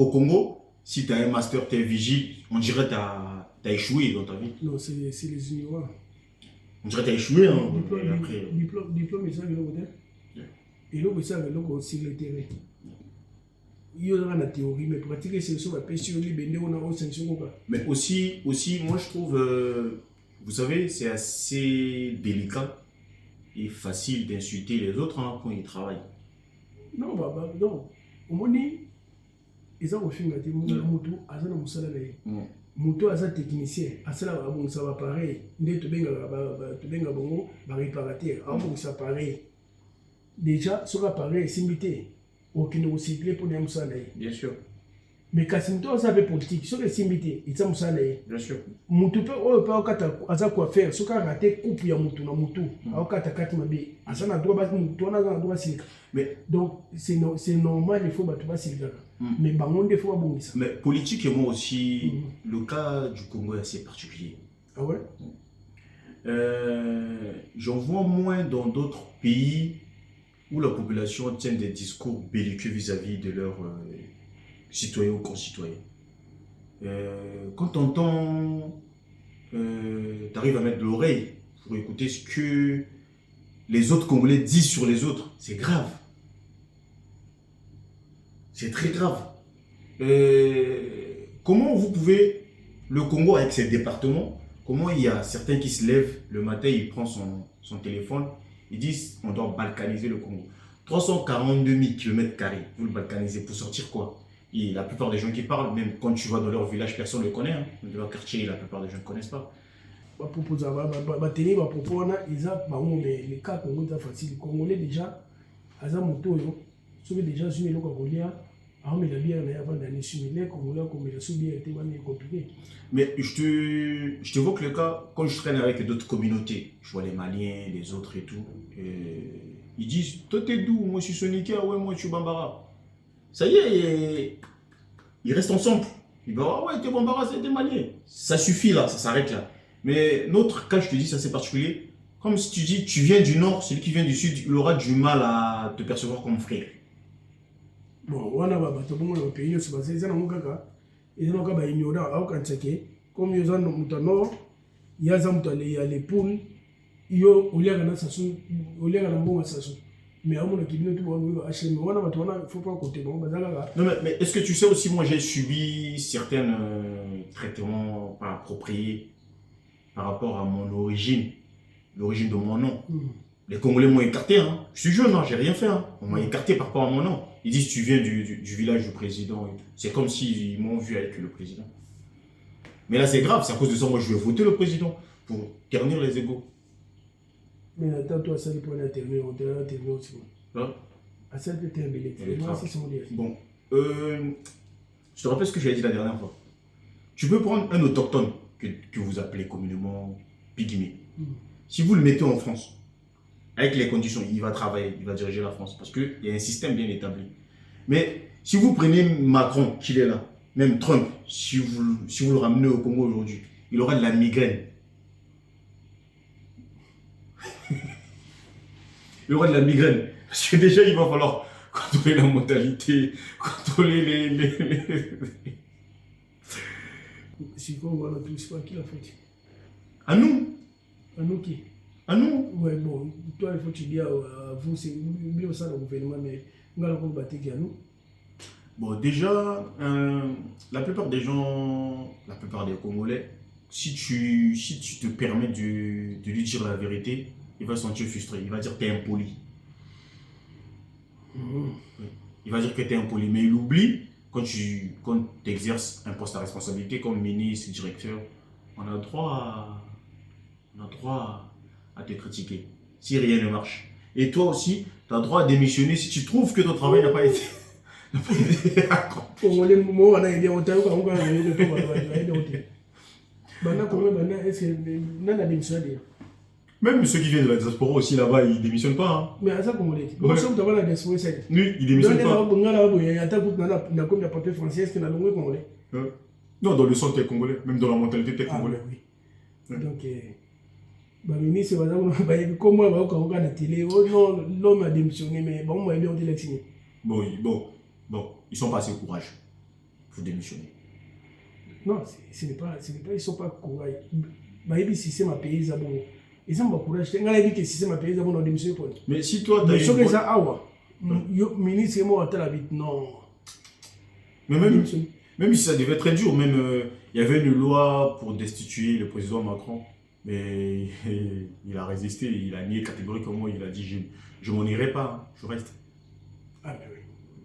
Congo, si tu as un master, tu es vigile, on dirait que tu as échoué dans ta vie. Non, c'est les ignorants. On dirait que tu as échoué. Hein, diplôme, c'est ça, et là, c'est aussi le terrain. Il y a la théorie, mais pratiquer, c'est sur la pêche, on a aussi sanction. Mais aussi, moi, je trouve, vous savez, c'est assez délicat et facile d'insulter les autres quand ils travaillent. Non, non. Au moins, ils ont refusé de dire Moutou, Azana Moussala. Moutou, Azana technicien, Azana ça va pareil. Dès que tu as un réparateur, ça pareil. Déjà, sur l'appareil, c'est imité. Aucune recyclé pour les Moussala. Bien sûr. Mais quand tu as politique, sur les simbités, ils sont Moussala. Bien sûr. Moutou peut quoi faire, ce qu'a raté, coupe ya Moutou, na Moutou, à Okata Mabi, Azana droit, Moutou, na droit, mais donc, c'est normal, il faut battre Silga. Mais il faut abonner ça. Mais politiquement aussi, le cas du Congo est assez particulier. Ah ouais? J'en vois moins dans d'autres pays où la population tient des discours belliqueux vis-à-vis de leurs citoyens ou concitoyens. Quand tu entends, tu arrives à mettre l'oreille pour écouter ce que les autres Congolais disent sur les autres, c'est grave. C'est très grave. Comment vous pouvez, le Congo avec ses départements, comment il y a certains qui se lèvent le matin, ils prennent son téléphone, ils disent on doit balkaniser le Congo. 342 000 km², vous le balkanisez pour sortir quoi? Et la plupart des gens qui parlent, même quand tu vas dans leur village, personne ne le connaît. Hein. Dans leur quartier, la plupart des gens ne connaissent pas. Les cas Congo facile. Les Congolais déjà, déjà sur les mais je te vois que le cas, quand je traîne avec d'autres communautés, je vois les Maliens, les autres et tout, ils disent toi t'es d'où? Moi je suis Sonika, ouais, moi je suis Bambara. Ça y est, ils restent ensemble. Ils disent ah ouais, t'es Bambara, c'est des Maliens. Ça suffit là, ça s'arrête là. Mais notre cas, je te dis, ça c'est particulier. Comme si tu dis tu viens du nord, celui qui vient du sud, il aura du mal à te percevoir comme frère. Bon, on a pas de pays, c'est parce que ça n'a pas ils n'ont pas ignoré comme ils ont notamment il y a les poules il y a bon mais à mon équipe faut pas côté bon non mais est-ce que tu sais aussi, moi j'ai subi certains traitements pas appropriés par rapport à mon origine, l'origine de mon nom. Les Congolais m'ont écarté. Hein. Je suis jeune, hein, j'ai rien fait. Hein. On m'a écarté par rapport à mon nom. Ils disent tu viens du village du président. C'est comme s'ils m'ont vu avec le président. Mais là, c'est grave. C'est à cause de ça, moi, je vais voter le président pour ternir les égaux. Mais attends, toi, ça dépend de la terminée. On dirait la terminée aussi. Là, À ça, peut-être un belé. bon, je te rappelle ce que j'ai dit la dernière fois. Tu peux prendre un autochtone que vous appelez communément pygmée. Si vous le mettez en France, avec les conditions, il va travailler, il va diriger la France, parce qu'il y a un système bien établi. Mais si vous prenez Macron, qu'il est là, même Trump, si vous le ramenez au Congo aujourd'hui, il aura de la migraine. Il aura de la migraine. Parce que déjà, il va falloir contrôler la mentalité, contrôler Si on voit tout, c'est pas qui l'a fait. À nous. À nous qui? À nous. Ouais, bon, toi, il faut que tu dises à vous, c'est mieux ça, le gouvernement, mais on va le battre à nous. Bon, déjà, la plupart des gens, la plupart des Congolais, si tu te permets de lui dire la vérité, il va se sentir frustré. Il va dire que tu es impoli. Il va dire que tu es impoli. Mais il oublie, quand tu exerces un poste à responsabilité comme ministre, directeur, on a droit à te critiquer si rien ne marche. Et toi aussi, tu as droit à démissionner si tu trouves que ton travail n'a pas été accompli. Même ceux qui viennent de la diaspora aussi là-bas, ils ne démissionnent pas. Hein. Mais à ça, comment on dit? Nous sommes dans la diaspora. Oui, ils ne démissionnent pas. Non, dans le sang, tu es congolais. Même dans la mentalité, tu es congolais. Oui. Donc, ministre, comme moi, on a télé, l'homme a démissionné, mais bon, moi, il a électionné. Bon, ils sont pas assez courageux pour démissionner. Non, ce n'est pas, ils ne sont pas courageux. Si c'est ma pays, ils ont pas courage. Ils ont dit que si c'est ma pays, ils ont démissionné. Mais si toi, tu as une ministre, moi, à la vite, non. Mais même si ça devait être très dur, même il y avait une loi pour destituer le président Macron, mais il a résisté, il a nié catégoriquement, il a dit je m'en irai pas, je reste. Ah mais oui.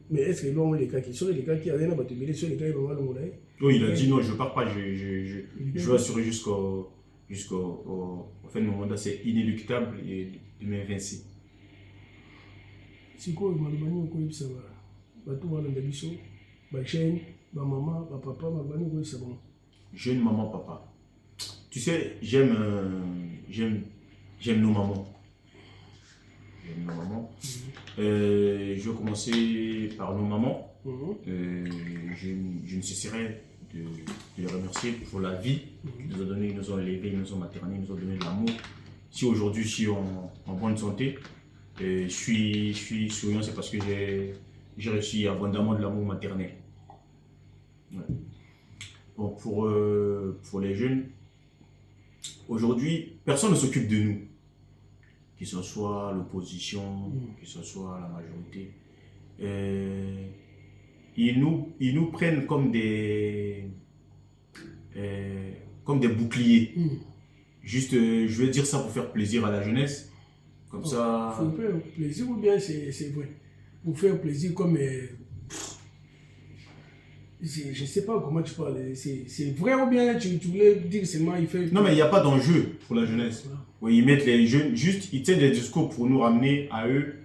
Mais est-ce que l'on les cas qui sont les cas qui avaient sur les cas ils vont le moulin? Oui, il a dit non, je pars pas, je vais assurer jusqu'au fin de mon mandat, c'est inéluctable et de m'invincer. Si quoi, il m'a dit ça va tout voir dans des bisous, ma chaîne, ma maman, ma papa, ma famille, oui, c'est bon. Jeune maman, papa. Tu sais, j'aime nos mamans. J'aime nos mamans. Je vais commencer par nos mamans. Je ne cesserai de les remercier pour la vie qu'ils nous ont donnée, ils nous ont élevés, ils nous ont maternés, ils nous ont donné de l'amour. Si aujourd'hui je suis en bonne santé, je suis souriant, c'est parce que j'ai reçu abondamment de l'amour maternel. Ouais. Bon, pour les jeunes, aujourd'hui, personne ne s'occupe de nous. Que ce soit l'opposition, que ce soit la majorité. Ils nous prennent comme des boucliers. Juste, je vais dire ça pour faire plaisir à la jeunesse. Comme ça... Il faut faire plaisir ou bien c'est vrai. Pour faire plaisir comme... je ne sais pas comment tu parles. C'est vrai ou bien tu voulais dire seulement il fait... Non, mais il n'y a pas d'enjeu pour la jeunesse. Oui, ils mettent les jeunes, juste ils tiennent des discours pour nous ramener à eux,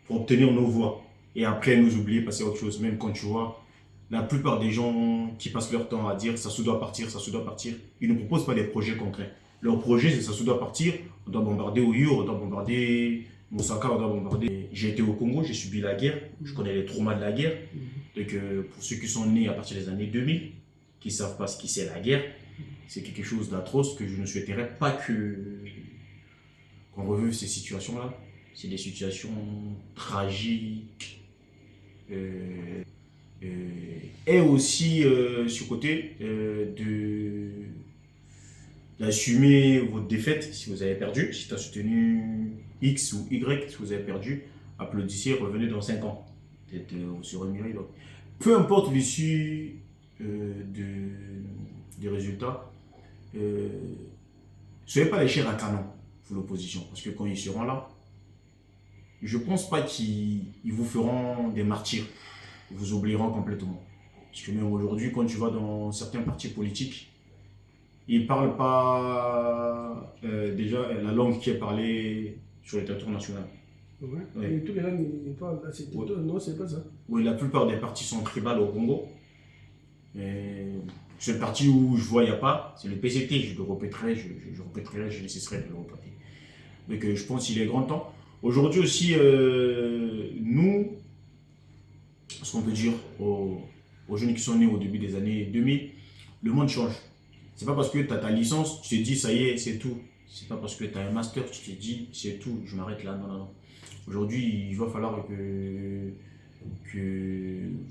pour obtenir nos voix. Et après nous oublier, passer à autre chose. Même quand tu vois, la plupart des gens qui passent leur temps à dire ça se doit partir, ils ne proposent pas des projets concrets. Leur projet, c'est ça se doit partir, on doit bombarder Oyo, on doit bombarder Moussaka, on doit bombarder. J'ai été au Congo, j'ai subi la guerre, je connais les traumas de la guerre. Donc, pour ceux qui sont nés à partir des années 2000, qui ne savent pas ce qui c'est la guerre, c'est quelque chose d'atroce que je ne souhaiterais pas qu'on revive ces situations-là. C'est des situations tragiques. Et aussi, sur le côté, d'assumer votre défaite si vous avez perdu. Si tu as soutenu X ou Y, si vous avez perdu, applaudissez, revenez dans 5 ans. Peut-être vous serez mieux. Peu importe l'issue des résultats, soyez pas les chairs à canon pour l'opposition. Parce que quand ils seront là, je pense pas qu'ils vous feront des martyrs. Ils vous oublieront complètement. Parce que même aujourd'hui, quand tu vas dans certains partis politiques, ils ne parlent pas déjà la langue qui est parlée sur le territoire national. Ouais. Ouais. Et tous les langues, ils parlent. Ouais. Non, c'est pas ça. Oui, la plupart des partis sont tribales au Congo. Et ce parti où je vois il n'y a pas, c'est le PCT. Je le répéterai, je répéterai, je ne cesserai de le répéter. Donc je pense qu'il est grand temps. Aujourd'hui aussi, nous, ce qu'on peut dire aux jeunes qui sont nés au début des années 2000, le monde change. C'est pas parce que tu as ta licence, tu te dis ça y est, c'est tout. C'est pas parce que tu as un master, tu te dis c'est tout, je m'arrête là. Non, non, non. Aujourd'hui, il va falloir que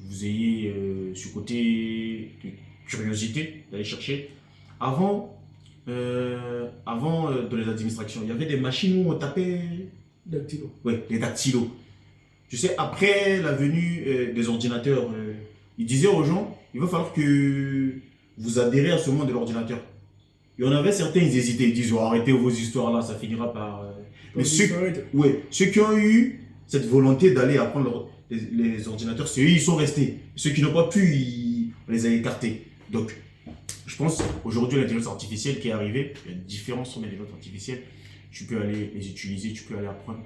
vous ayez ce côté de curiosité d'aller chercher. Avant, dans les administrations, il y avait des machines où on tapait. Dactylo. Oui, les dactylos. Tu sais, après la venue des ordinateurs, ils disaient aux gens, il va falloir que vous adhérez à ce monde de l'ordinateur. Il y en avait certains, ils hésitaient, ils disent, oh, arrêtez vos histoires là, ça finira par... Mais ceux qui ont eu cette volonté d'aller apprendre les ordinateurs, c'est eux, ils sont restés. Ceux qui n'ont pas pu, on les a écartés. Donc, je pense, aujourd'hui, l'intelligence artificielle qui est arrivée, il y a différentes sortes d'intelligence artificielle, tu peux aller les utiliser, tu peux aller apprendre.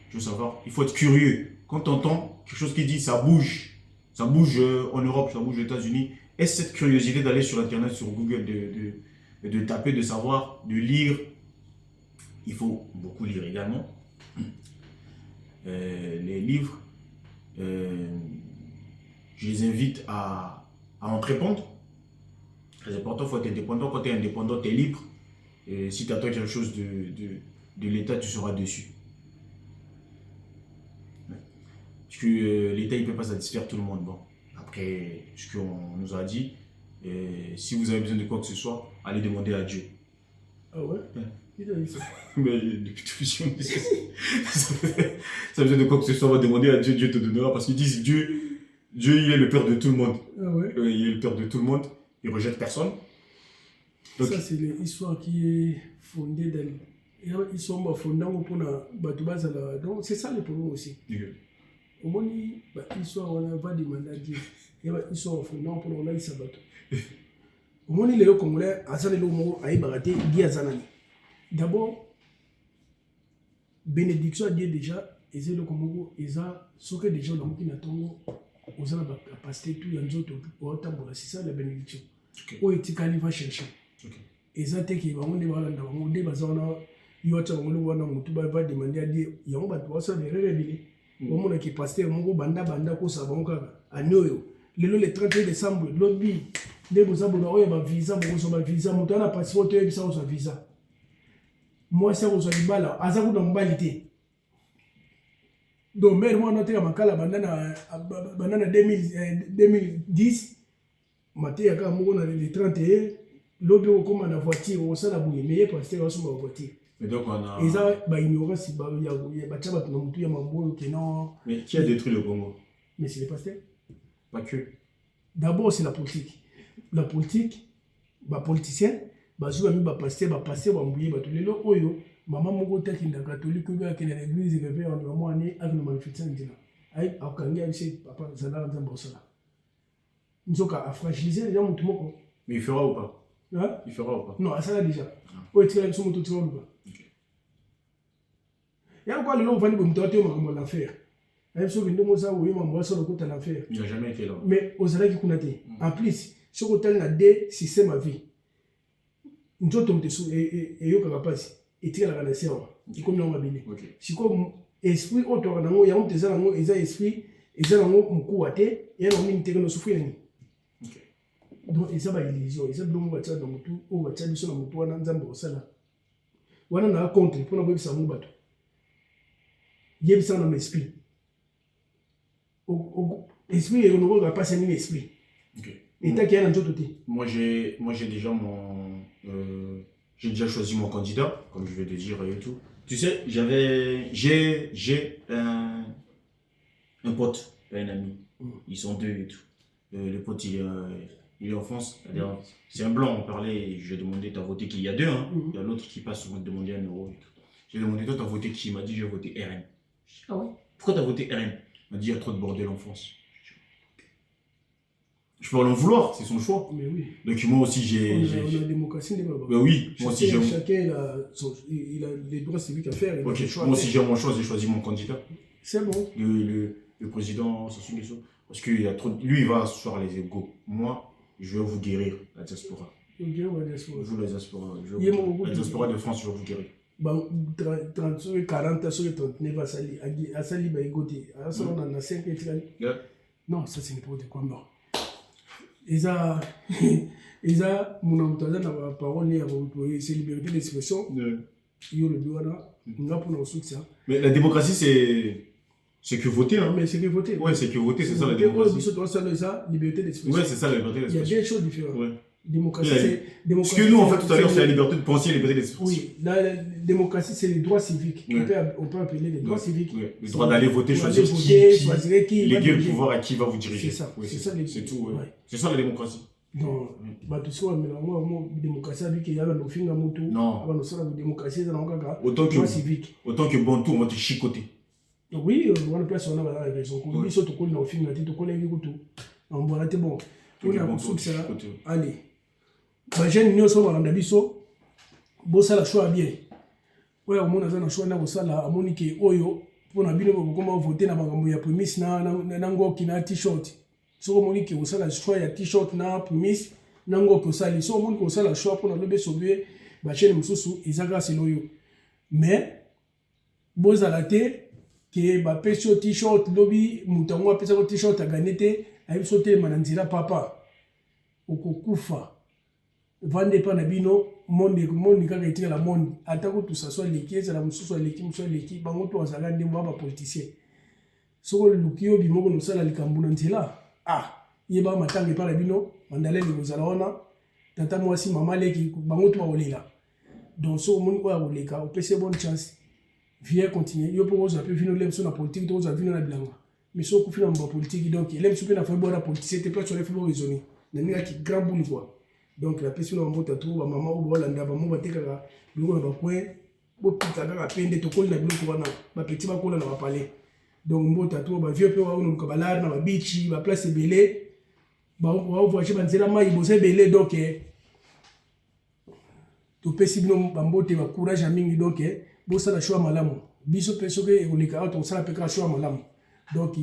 Tu veux savoir, il faut être curieux. Quand tu entends quelque chose qui dit ça bouge en Europe, ça bouge aux États-Unis, et cette curiosité d'aller sur Internet, sur Google, de taper, de savoir, de lire. Il faut beaucoup lire également. Les livres, je les invite à entreprendre. Très important, il faut être indépendant. Quand tu es indépendant, tu es libre. Et si tu attends quelque chose de l'État, tu seras dessus. Parce que l'État, il ne peut pas satisfaire tout le monde. Bon, après ce qu'on nous a dit, si vous avez besoin de quoi que ce soit, allez demander à Dieu. Ah ouais? Qui t'a dit ça? Mais depuis tout le temps, ça a besoin de quoi que ce soit, on va demander à Dieu, Dieu te donnera. Parce qu'ils disent Dieu, il est le père de tout le monde. Ah ouais? Il est le père de tout le monde, il ne rejette personne. Donc, ça, c'est l'histoire qui est fondée dans... Ils sont fondés pour la... Donc, c'est ça le problème aussi. Au moins, l'histoire, on va demander à Dieu. Ils sont fondés pour la sabato. Au moins, les Congolais, Azan le mot a ébarraté, Guy Azanani. D'abord, bénédiction à Dieu déjà, et c'est le Congo, et ça, ce que déjà, on a dit, aux gens à passer tout, il y a un autre, c'est ça la bénédiction. Où est-il qu'il va chercher? Et ça, c'est qu'il va demander à Dieu, il va demander à Dieu, il va se révéler. Au moment qui passe, mon banda ko sabonka anoyo le 31 décembre lobby de bozabona oyo ba visa bozo visa mutu na passeport to ebisa ozo visa moi ça ozo libala aza ku na mbalité donc mère moi noté makala bandana 2010 maté aka moko na le 31 lobby ko koma na voiture au sala buye mais pasteur wa suma voiture. Mais donc on a... Et ça, ignorance, mais qui a détruit le Congo? Mais c'est les pasteurs. Pas que. D'abord, c'est la politique. La politique, les politiciens, les pasteurs, les oyo, maman moko taki na catholique ou qui na l'église réveille en moment année avec le manifestant dina. Ay akangi aïe papa zana nzamba osala. Nzoka a fragilisé les gens moko. Mais il fera ou pas? Hein? Il fera ou pas? Non, ça là déjà. Ou est-ce que sont tout ou pas? Il y a quoi le nom de l'affaire. Il n'a jamais été là. Mais aux Alaki Kunate, en plus, ce hôtel a des systèmes à vie. Nous sommes tous et Yokapas, et tire la nation. Et comme nous avons dit, si comme esprit autre, il y a un des animaux, et des esprits, et des animaux, mon couate, et un homme qui souffrir. Donc, ils ont une illusion, ils ont un peu de tout, ou un peu de son amour, un zambo, ça là. On a un compte pour nous faire un bateau. Il y a un esprit. Esprit et on va passer un esprit. Et t'as qu'il y a un autre côté. Moi j'ai déjà j'ai déjà choisi mon candidat, comme je vais te dire et tout. Tu sais, j'ai un pote, un ami. Ils sont deux et tout. Le pote il est en France. C'est un blanc, on parlait, je lui ai demandé t'as voté qui? Il y a deux, hein. Il y a l'autre qui passe, on va te demander 1 euro et tout. J'ai demandé toi t'as voté qui? Il m'a dit j'ai voté RN. Ah ouais? Pourquoi tu as voté RN? Il m'a dit, il y a trop de bordel en France. Je peux l'en vouloir, c'est son choix. Mais oui. Donc moi aussi j'ai... On a la démocratie, Ben oui, moi aussi j'ai... Chacun il a les droits civiques à faire. Ok, moi aussi j'ai mon choix, j'ai choisi mon candidat. C'est bon. Le président Sassou Nguesso. Parce qu'il y a trop... Lui, il va asseoir les égaux. Moi, je vais vous guérir, la diaspora. Ok, on va diaspora. Vous, la diaspora. La diaspora de France, je vais vous guérir. 30 sur 40 sur 39 à Sali, à côté. À ça, on en a 5 et non, ça c'est n'importe quoi. Non. Ils ont mon parole, c'est liberté d'expression. Il y a le bureau là. On a pour nos succès. Mais la démocratie, c'est que voter. Hein. Mais c'est que voter. Ouais, c'est que voter, c'est ça la démocratie. Liberté d'expression. Ouais, c'est ça la liberté d'expression. Il y a des choses différentes. Ouais. Démocratie, ce que nous, en fait, tout à l'heure, c'est la liberté de penser, la liberté d'expression. Oui, la démocratie, c'est les droits civiques. Ouais. On peut appeler les droits civiques. Ouais. Le droit d'aller voter, choisir qui léguer le pouvoir à qui va vous diriger. C'est ça. Ouais, c'est ça. C'est tout. Ouais. C'est ça la démocratie. Non, tout ça, mais la démocratie, il y a nos fins à moto. Non. La démocratie, autant que Bantou, on va te chicoter. Oui, on a place, on a raison. On dit surtout qu'on a fin à tout, qu'on a vu tout. On va être bon. On a un souci, allez. Les jeunes ne sont pas dans biso. Bon, ça la choix bien. Ouais, au moins, on a un choix na bosala à Monique Oyo. Pour na bino comment voter na bangambo ya premise na nango ki na t-shirt. So Monique osala choix ya t-shirt na premise nango ko sali. So Monique osala choix pour na lobe sobé ba chaîne mususu izaka seloyo. Mais bozala te ke ba pesio t-shirt lobby mutango apesa ko t-shirt a ganete ayi sote mananzira papa. Okokufa. Vande pa na bino monde kaka etika la monde atako tout ça soit leki ezala mususu leki bango to azala ndembo ba politicien soko lukio bimoko no sala likambu na nzela yeba matange pa na bino mandale le kozala wana tata mwasi mama leki bango to baolela donc so moni ko ya koleka opese bonne chance viens continuer yo po oza pe vino lemso na politique to oza vino na bilanga mais so ku fina mba politique donc lemso pe na fa bona politicien te place on fait bon raisonner na ninga ki grand boule quoi. Donc la personne en mode tout, maman ou bolanda, maman va te faire le coin de coin, pour que tu aies peine de te coller dans le coin, ma petit va coller dans la palais. Donc mot tatou, ma vieux peu ou nous cabalar, na bichi, ma place est belé, bah on voit chez Banzela ma il bosse belé donc tu peux si bien bambote ma courage à mingi donc bossa la choix malamu, biso peso que on est carré, on s'en appelle choix malamu. Donc